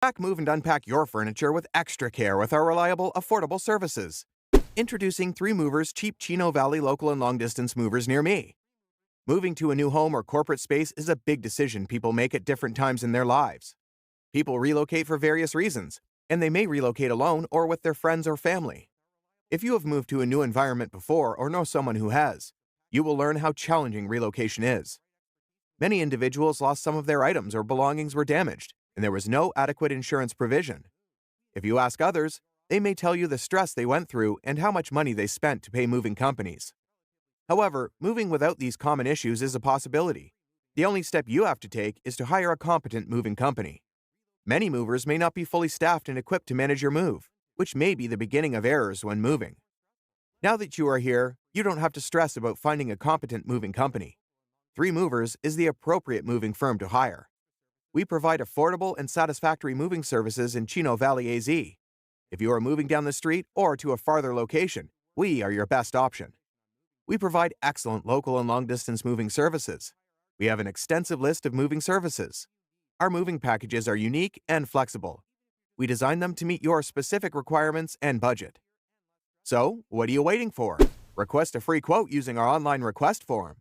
Pack, move, and unpack your furniture with extra care with our reliable, affordable services. Introducing 3 Movers cheap Chino Valley local and long-distance movers near me. Moving to a new home or corporate space is a big decision people make at different times in their lives. People relocate for various reasons, and they may relocate alone or with their friends or family. If you have moved to a new environment before or know someone who has, you will learn how challenging relocation is. Many individuals lost some of their items or belongings were damaged, and there was no adequate insurance provision. If you ask others, they may tell you the stress they went through and how much money they spent to pay moving companies. However, moving without these common issues is a possibility. The only step you have to take is to hire a competent moving company. Many movers may not be fully staffed and equipped to manage your move, which may be the beginning of errors when moving. Now that you are here, you don't have to stress about finding a competent moving company. 3 Movers is the appropriate moving firm to hire. We provide affordable and satisfactory moving services in Chino Valley, AZ. If you are moving down the street or to a farther location, we are your best option. We provide excellent local and long-distance moving services. We have an extensive list of moving services. Our moving packages are unique and flexible. We design them to meet your specific requirements and budget. So, what are you waiting for? Request a free quote using our online request form.